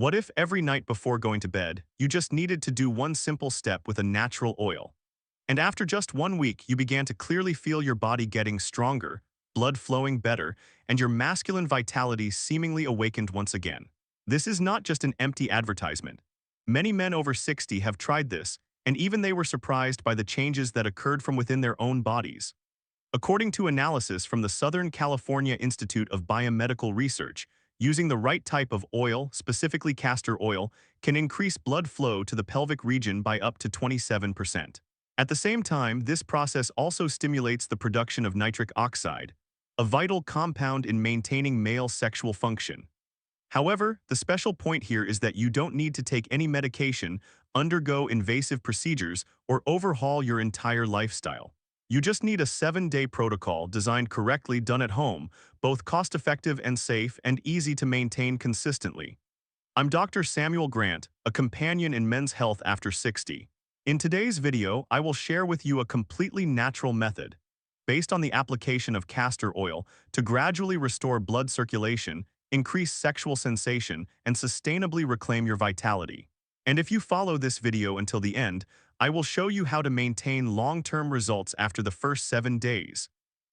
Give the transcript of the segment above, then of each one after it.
What if every night before going to bed, you just needed to do one simple step with a natural oil? And after just 1 week, you began to clearly feel your body getting stronger, blood flowing better, and your masculine vitality seemingly awakened once again. This is not just an empty advertisement. Many men over 60 have tried this, and even they were surprised by the changes that occurred from within their own bodies. According to analysis from the Southern California Institute of Biomedical Research, using the right type of oil, specifically castor oil, can increase blood flow to the pelvic region by up to 27%. At the same time, this process also stimulates the production of nitric oxide, a vital compound in maintaining male sexual function. However, the special point here is that you don't need to take any medication, undergo invasive procedures, or overhaul your entire lifestyle. You just need a 7-day protocol designed correctly, done at home, both cost-effective and safe and easy to maintain consistently. I'm Dr. Samuel Grant, a companion in men's health after 60. In today's video, I will share with you a completely natural method, based on the application of castor oil, to gradually restore blood circulation, increase sexual sensation, and sustainably reclaim your vitality. And if you follow this video until the end, I will show you how to maintain long-term results after the first 7 days,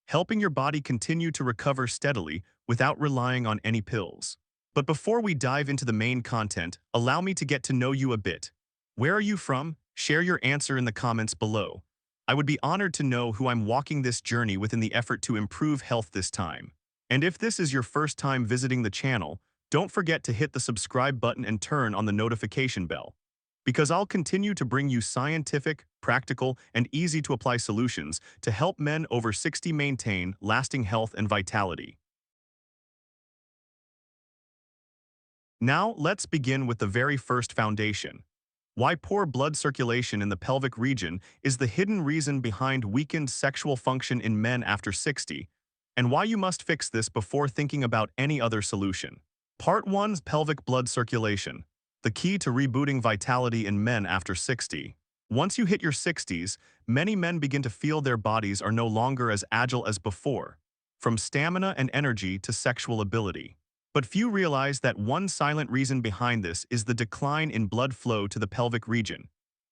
helping your body continue to recover steadily without relying on any pills. But before we dive into the main content, allow me to get to know you a bit. Where are you from? Share your answer in the comments below. I would be honored to know who I'm walking this journey with in the effort to improve health this time. And if this is your first time visiting the channel, don't forget to hit the subscribe button and turn on the notification bell, because I'll continue to bring you scientific, practical, and easy-to-apply solutions to help men over 60 maintain lasting health and vitality. Now, let's begin with the very first foundation. Why poor blood circulation in the pelvic region is the hidden reason behind weakened sexual function in men after 60, and why you must fix this before thinking about any other solution. Part 1: Pelvic blood circulation. The key to rebooting vitality in men after 60. Once you hit your 60s, many men begin to feel their bodies are no longer as agile as before, from stamina and energy to sexual ability. But few realize that one silent reason behind this is the decline in blood flow to the pelvic region,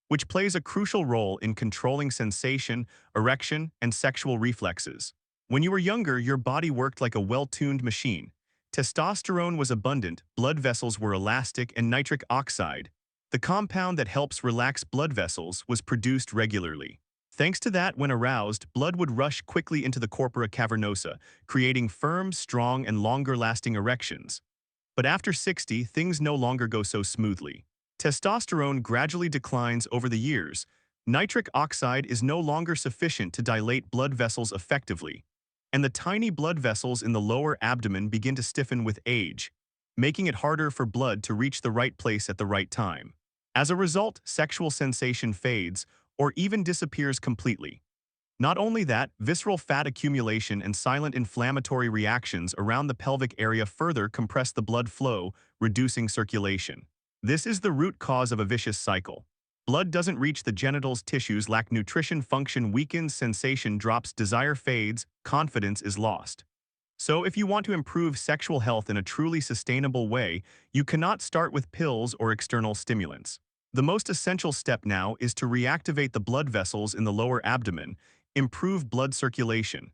which plays a crucial role in controlling sensation, erection, and sexual reflexes. When you were younger, your body worked like a well-tuned machine. Testosterone was abundant, blood vessels were elastic, and nitric oxide, the compound that helps relax blood vessels, was produced regularly. Thanks to that, when aroused, blood would rush quickly into the corpora cavernosa, creating firm, strong, and longer-lasting erections. But after 60, things no longer go so smoothly. Testosterone gradually declines over the years. Nitric oxide is no longer sufficient to dilate blood vessels effectively, and the tiny blood vessels in the lower abdomen begin to stiffen with age, making it harder for blood to reach the right place at the right time. As a result, sexual sensation fades or even disappears completely. Not only that, visceral fat accumulation and silent inflammatory reactions around the pelvic area further compress the blood flow, reducing circulation. This is the root cause of a vicious cycle. Blood doesn't reach the genitals, tissues lack nutrition, function weakens, sensation drops, desire fades, confidence is lost. So if you want to improve sexual health in a truly sustainable way, you cannot start with pills or external stimulants. The most essential step now is to reactivate the blood vessels in the lower abdomen, improve blood circulation,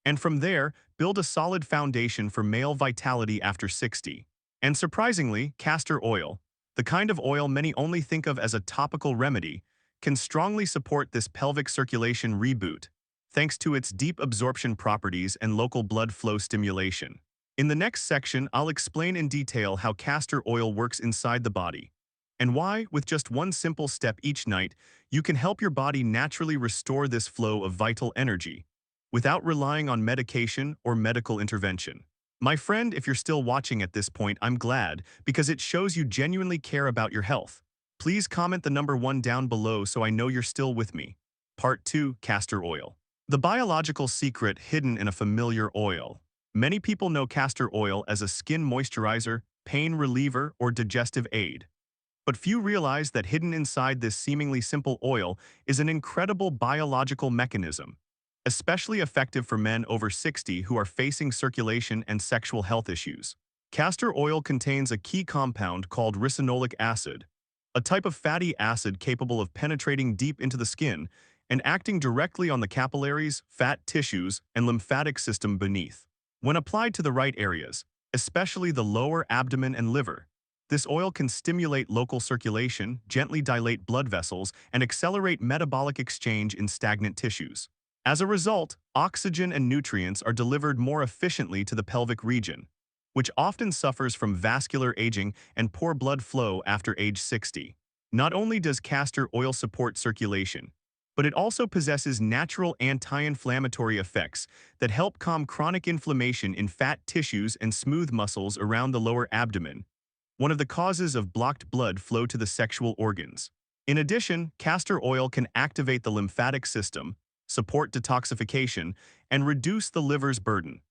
and from there, build a solid foundation for male vitality after 60. And surprisingly, castor oil, the kind of oil many only think of as a topical remedy, can strongly support this pelvic circulation reboot, thanks to its deep absorption properties and local blood flow stimulation. In the next section, I'll explain in detail how castor oil works inside the body, and why, with just one simple step each night, you can help your body naturally restore this flow of vital energy, without relying on medication or medical intervention. My friend, if you're still watching at this point, I'm glad, because it shows you genuinely care about your health. Please comment the number 1 down below so I know you're still with me. Part 2: Castor oil. The biological secret hidden in a familiar oil. Many people know castor oil as a skin moisturizer, pain reliever, or digestive aid. But few realize that hidden inside this seemingly simple oil is an incredible biological mechanism, especially effective for men over 60 who are facing circulation and sexual health issues. Castor oil contains a key compound called ricinoleic acid, a type of fatty acid capable of penetrating deep into the skin and acting directly on the capillaries, fat tissues, and lymphatic system beneath. When applied to the right areas, especially the lower abdomen and liver, this oil can stimulate local circulation, gently dilate blood vessels, and accelerate metabolic exchange in stagnant tissues. As a result, oxygen and nutrients are delivered more efficiently to the pelvic region, which often suffers from vascular aging and poor blood flow after age 60. Not only does castor oil support circulation, but it also possesses natural anti-inflammatory effects that help calm chronic inflammation in fat tissues and smooth muscles around the lower abdomen, one of the causes of blocked blood flow to the sexual organs. In addition, castor oil can activate the lymphatic system, support detoxification, and reduce the liver's burden,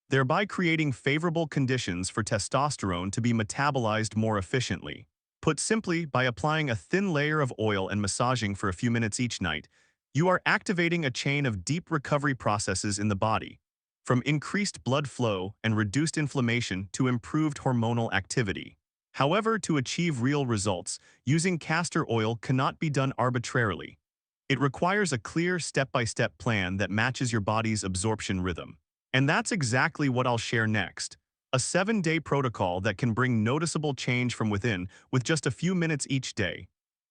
thereby creating favorable conditions for testosterone to be metabolized more efficiently. Put simply, by applying a thin layer of oil and massaging for a few minutes each night, you are activating a chain of deep recovery processes in the body, from increased blood flow and reduced inflammation to improved hormonal activity. However, to achieve real results, using castor oil cannot be done arbitrarily. It requires a clear step-by-step plan that matches your body's absorption rhythm. And that's exactly what I'll share next. A 7-day protocol that can bring noticeable change from within with just a few minutes each day.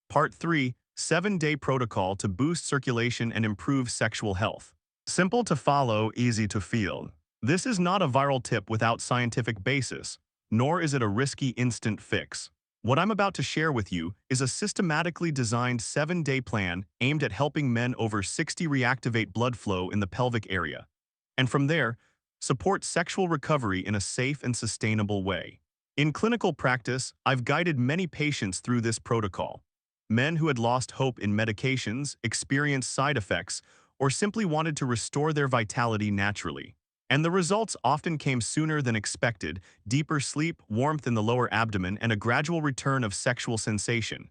Part 3, 7-day protocol to boost circulation and improve sexual health. Simple to follow, easy to feel. This is not a viral tip without scientific basis, nor is it a risky instant fix. What I'm about to share with you is a systematically designed 7-day plan aimed at helping men over 60 reactivate blood flow in the pelvic area, and from there, support sexual recovery in a safe and sustainable way. In clinical practice, I've guided many patients through this protocol. Men who had lost hope in medications, experienced side effects, or simply wanted to restore their vitality naturally. And the results often came sooner than expected: deeper sleep, warmth in the lower abdomen, and a gradual return of sexual sensation.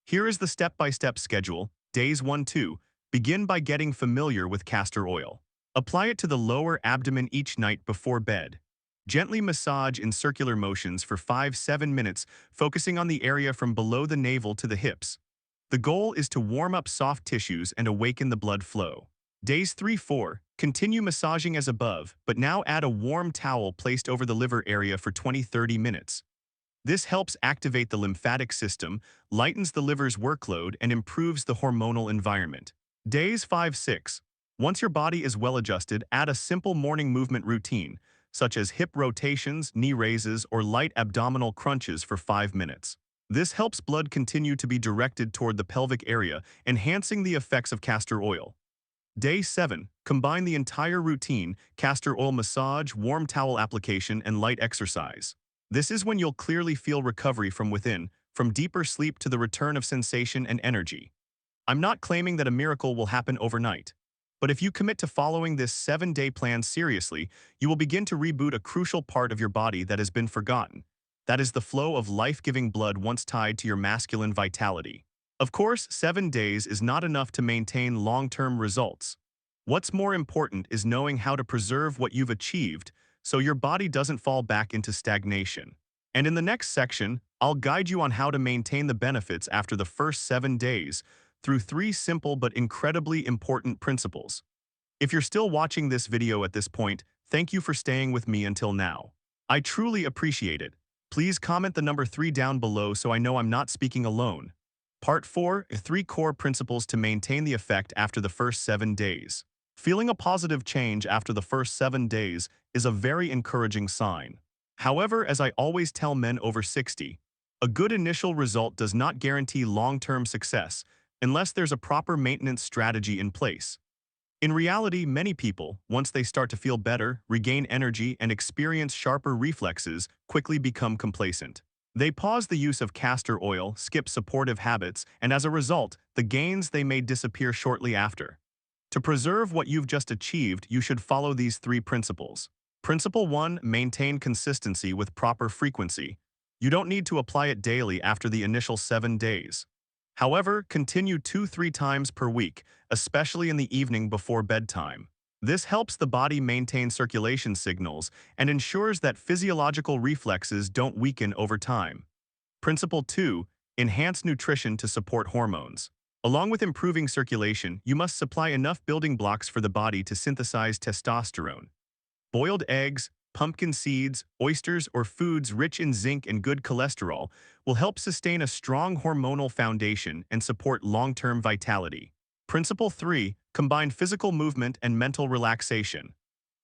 Here is the step-by-step schedule. Days 1-2. Begin by getting familiar with castor oil. Apply it to the lower abdomen each night before bed. Gently massage in circular motions for 5-7 minutes, focusing on the area from below the navel to the hips. The goal is to warm up soft tissues and awaken the blood flow. Days 3-4. Continue massaging as above, but now add a warm towel placed over the liver area for 20-30 minutes. This helps activate the lymphatic system, lightens the liver's workload, and improves the hormonal environment. Days 5-6. Once your body is well adjusted, add a simple morning movement routine, such as hip rotations, knee raises, or light abdominal crunches for 5 minutes. This helps blood continue to be directed toward the pelvic area, enhancing the effects of castor oil. Day 7. Combine the entire routine: castor oil massage, warm towel application, and light exercise. This is when you'll clearly feel recovery from within, from deeper sleep to the return of sensation and energy. I'm not claiming that a miracle will happen overnight, but if you commit to following this 7-day plan seriously, you will begin to reboot a crucial part of your body that has been forgotten. That is the flow of life-giving blood once tied to your masculine vitality. Of course, 7 days is not enough to maintain long-term results. What's more important is knowing how to preserve what you've achieved so your body doesn't fall back into stagnation. And in the next section, I'll guide you on how to maintain the benefits after the first 7 days through 3 simple but incredibly important principles. If you're still watching this video at this point, thank you for staying with me until now. I truly appreciate it. Please comment the number 3 down below so I know I'm not speaking alone. Part 4, 3 core principles to maintain the effect after the first 7 days. Feeling a positive change after the first 7 days is a very encouraging sign. However, as I always tell men over 60, a good initial result does not guarantee long-term success unless there's a proper maintenance strategy in place. In reality, many people, once they start to feel better, regain energy, and experience sharper reflexes, quickly become complacent. They pause the use of castor oil, skip supportive habits, and as a result, the gains they made disappear shortly after. To preserve what you've just achieved, you should follow these 3 principles. Principle 1, maintain consistency with proper frequency. You don't need to apply it daily after the initial 7 days. However, continue 2-3 times per week, especially in the evening before bedtime. This helps the body maintain circulation signals and ensures that physiological reflexes don't weaken over time. Principle 2. Enhance nutrition to support hormones. Along with improving circulation, you must supply enough building blocks for the body to synthesize testosterone. Boiled eggs, pumpkin seeds, oysters, or foods rich in zinc and good cholesterol will help sustain a strong hormonal foundation and support long-term vitality. Principle 3. Combine physical movement and mental relaxation.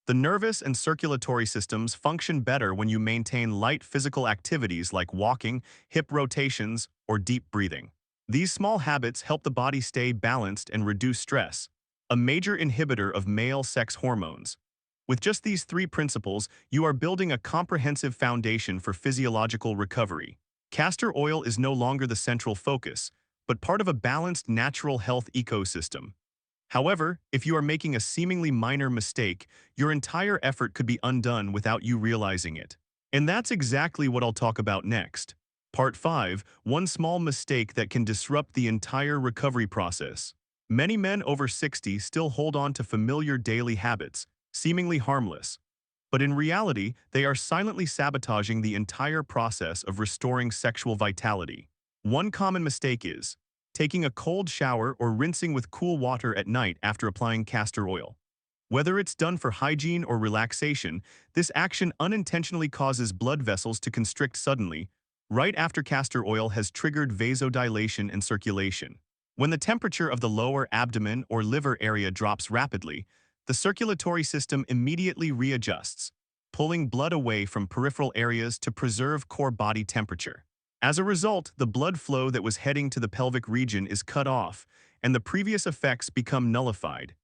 The nervous and circulatory systems function better when you maintain light physical activities like walking, hip rotations, or deep breathing. These small habits help the body stay balanced and reduce stress, a major inhibitor of male sex hormones. With just these three principles, you are building a comprehensive foundation for physiological recovery. Castor oil is no longer the central focus, but part of a balanced natural health ecosystem. However, if you are making a seemingly minor mistake, your entire effort could be undone without you realizing it. And that's exactly what I'll talk about next. Part 5. One small mistake that can disrupt the entire recovery process. Many men over 60 still hold on to familiar daily habits, seemingly harmless. But in reality, they are silently sabotaging the entire process of restoring sexual vitality. One common mistake is taking a cold shower or rinsing with cool water at night after applying castor oil. Whether it's done for hygiene or relaxation, this action unintentionally causes blood vessels to constrict suddenly, right after castor oil has triggered vasodilation and circulation. When the temperature of the lower abdomen or liver area drops rapidly, the circulatory system immediately readjusts, pulling blood away from peripheral areas to preserve core body temperature. As a result, the blood flow that was heading to the pelvic region is cut off, and the previous effects become nullified.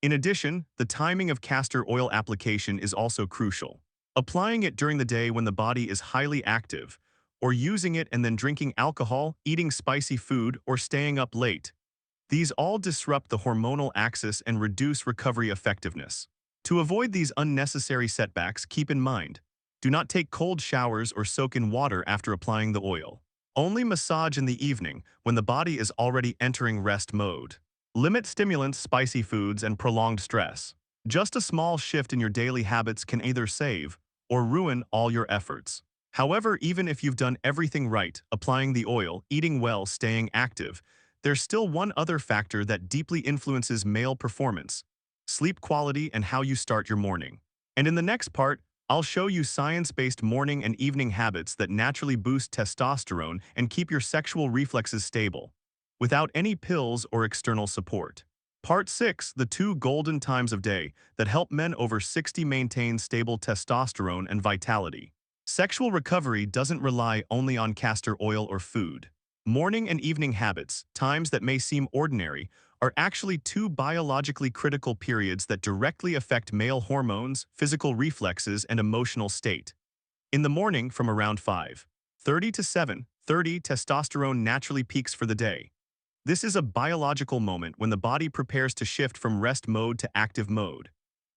In addition, the timing of castor oil application is also crucial. Applying it during the day when the body is highly active, or using it and then drinking alcohol, eating spicy food, or staying up late. These all disrupt the hormonal axis and reduce recovery effectiveness. To avoid these unnecessary setbacks, keep in mind, do not take cold showers or soak in water after applying the oil. Only massage in the evening when the body is already entering rest mode. Limit stimulants, spicy foods, and prolonged stress. Just a small shift in your daily habits can either save or ruin all your efforts. However, even if you've done everything right, applying the oil, eating well, staying active, there's still one other factor that deeply influences male performance: sleep quality and how you start your morning. And in the next part, I'll show you science-based morning and evening habits that naturally boost testosterone and keep your sexual reflexes stable, without any pills or external support. Part 6. The 2 golden times of day that help men over 60 maintain stable testosterone and vitality. Sexual recovery doesn't rely only on castor oil or food. Morning and evening habits, times that may seem ordinary, are actually 2 biologically critical periods that directly affect male hormones, physical reflexes, and emotional state. In the morning, from around 5:30 to 7:30, testosterone naturally peaks for the day. This is a biological moment when the body prepares to shift from rest mode to active mode.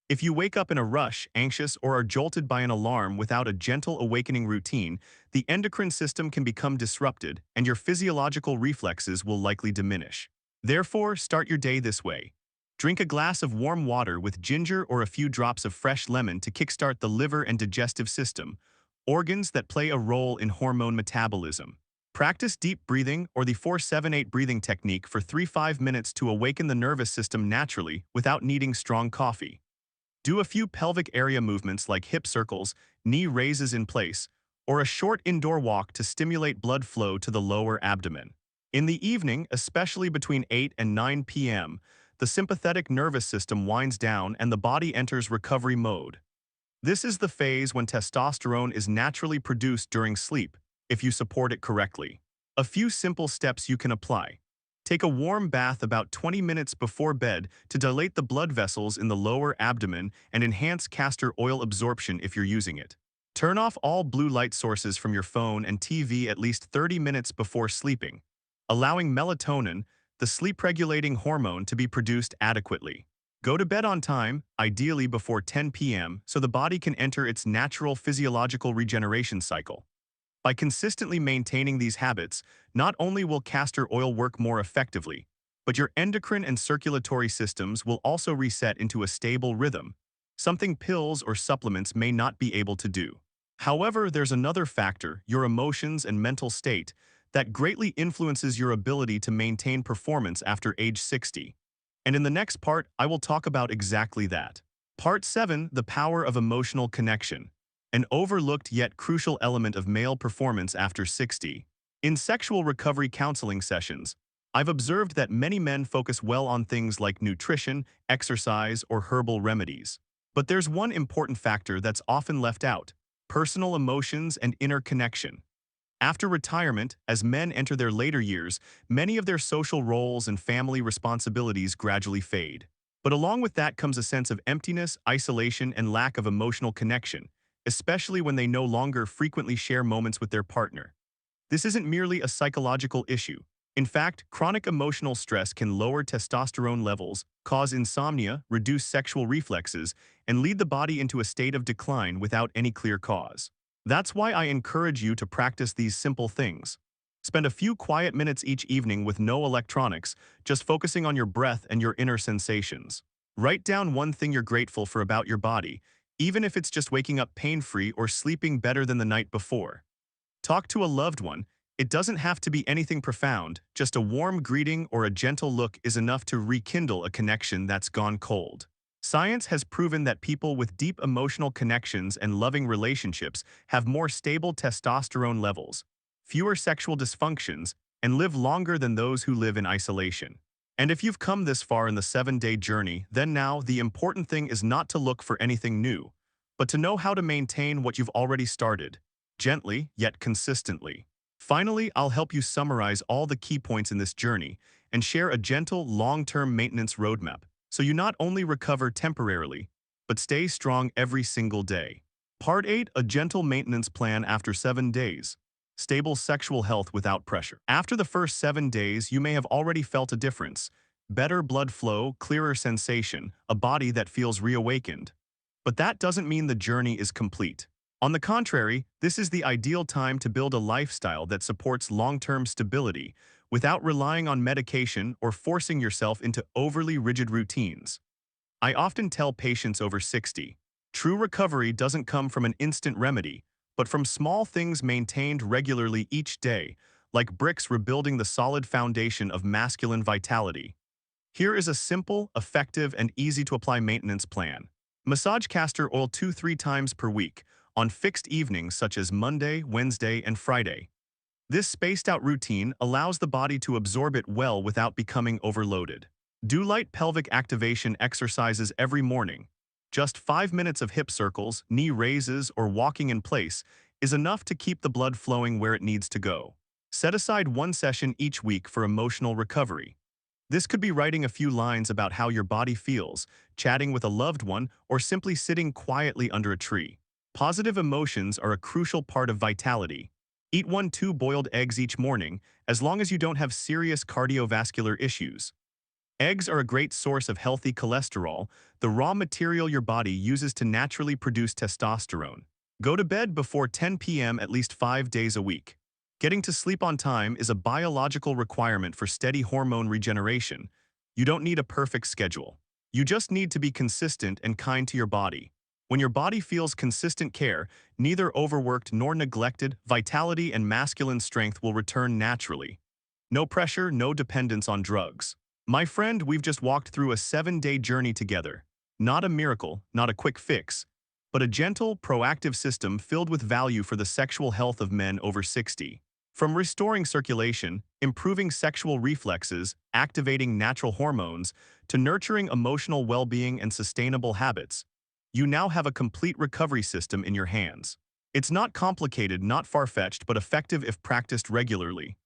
If you wake up in a rush, anxious, or are jolted by an alarm without a gentle awakening routine, the endocrine system can become disrupted and your physiological reflexes will likely diminish. Therefore, start your day this way. Drink a glass of warm water with ginger or a few drops of fresh lemon to kickstart the liver and digestive system, organs that play a role in hormone metabolism. Practice deep breathing or the 4-7-8 breathing technique for 3-5 minutes to awaken the nervous system naturally without needing strong coffee. Do a few pelvic area movements like hip circles, knee raises in place, or a short indoor walk to stimulate blood flow to the lower abdomen. In the evening, especially between 8 and 9 p.m., the sympathetic nervous system winds down and the body enters recovery mode. This is the phase when testosterone is naturally produced during sleep, if you support it correctly. A few simple steps you can apply. Take a warm bath about 20 minutes before bed to dilate the blood vessels in the lower abdomen and enhance castor oil absorption if you're using it. Turn off all blue light sources from your phone and TV at least 30 minutes before sleeping, allowing melatonin, the sleep-regulating hormone, to be produced adequately. Go to bed on time, ideally before 10 p.m., so the body can enter its natural physiological regeneration cycle. By consistently maintaining these habits, not only will castor oil work more effectively, but your endocrine and circulatory systems will also reset into a stable rhythm, something pills or supplements may not be able to do. However, there's another factor, your emotions and mental state, that greatly influences your ability to maintain performance after age 60. And in the next part, I will talk about exactly that. Part 7, the power of emotional connection, an overlooked yet crucial element of male performance after 60. In sexual recovery counseling sessions, I've observed that many men focus well on things like nutrition, exercise, or herbal remedies. But there's one important factor that's often left out: personal emotions and inner connection. After retirement, as men enter their later years, many of their social roles and family responsibilities gradually fade. But along with that comes a sense of emptiness, isolation, and lack of emotional connection, especially when they no longer frequently share moments with their partner. This isn't merely a psychological issue. In fact, chronic emotional stress can lower testosterone levels, cause insomnia, reduce sexual reflexes, and lead the body into a state of decline without any clear cause. That's why I encourage you to practice these simple things. Spend a few quiet minutes each evening with no electronics, just focusing on your breath and your inner sensations. Write down one thing you're grateful for about your body, even if it's just waking up pain-free or sleeping better than the night before. Talk to a loved one. It doesn't have to be anything profound, just a warm greeting or a gentle look is enough to rekindle a connection that's gone cold. Science has proven that people with deep emotional connections and loving relationships have more stable testosterone levels, fewer sexual dysfunctions, and live longer than those who live in isolation. And if you've come this far in the 7-day journey, then now the important thing is not to look for anything new, but to know how to maintain what you've already started, gently yet consistently. Finally, I'll help you summarize all the key points in this journey and share a gentle, long-term maintenance roadmap so you not only recover temporarily, but stay strong every single day. Part 8, a gentle maintenance plan after 7 days. Stable sexual health without pressure. After the first 7 days, you may have already felt a difference. Better blood flow, clearer sensation, a body that feels reawakened. But that doesn't mean the journey is complete. On the contrary, this is the ideal time to build a lifestyle that supports long-term stability without relying on medication or forcing yourself into overly rigid routines. I often tell patients over 60, true recovery doesn't come from an instant remedy, but from small things maintained regularly each day, like bricks rebuilding the solid foundation of masculine vitality. Here is a simple, effective, and easy-to-apply maintenance plan. Massage castor oil 2-3 times per week, on fixed evenings such as Monday, Wednesday, and Friday. This spaced-out routine allows the body to absorb it well without becoming overloaded. Do light pelvic activation exercises every morning. Just 5 minutes of hip circles, knee raises, or walking in place is enough to keep the blood flowing where it needs to go. Set aside one session each week for emotional recovery. This could be writing a few lines about how your body feels, chatting with a loved one, or simply sitting quietly under a tree. Positive emotions are a crucial part of vitality. Eat 1-2 boiled eggs each morning, as long as you don't have serious cardiovascular issues. Eggs are a great source of healthy cholesterol, the raw material your body uses to naturally produce testosterone. Go to bed before 10 p.m. at least 5 days a week. Getting to sleep on time is a biological requirement for steady hormone regeneration. You don't need a perfect schedule. You just need to be consistent and kind to your body. When your body feels consistent care, neither overworked nor neglected, vitality and masculine strength will return naturally. No pressure, no dependence on drugs. My friend, we've just walked through a 7-day journey together. Not a miracle, not a quick fix, but a gentle, proactive system filled with value for the sexual health of men over 60. From restoring circulation, improving sexual reflexes, activating natural hormones, to nurturing emotional well-being and sustainable habits, you now have a complete recovery system in your hands. It's not complicated, not far-fetched, but effective if practiced regularly.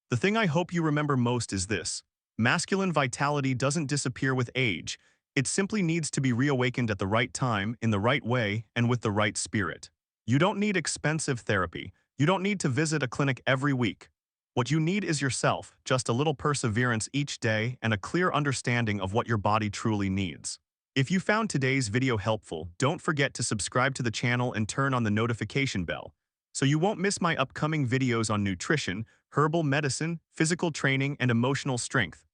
The thing I hope you remember most is this: masculine vitality doesn't disappear with age. It simply needs to be reawakened at the right time, in the right way, and with the right spirit. You don't need expensive therapy. You don't need to visit a clinic every week. What you need is yourself, just a little perseverance each day and a clear understanding of what your body truly needs. If you found today's video helpful, don't forget to subscribe to the channel and turn on the notification bell, so you won't miss my upcoming videos on nutrition, herbal medicine, physical training, and emotional strength.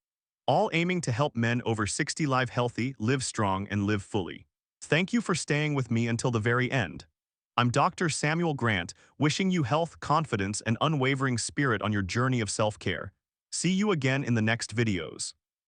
all aiming to help men over 60 live healthy, live strong, and live fully. Thank you for staying with me until the very end. I'm Dr. Samuel Grant, wishing you health, confidence, and unwavering spirit on your journey of self-care. See you again in the next videos.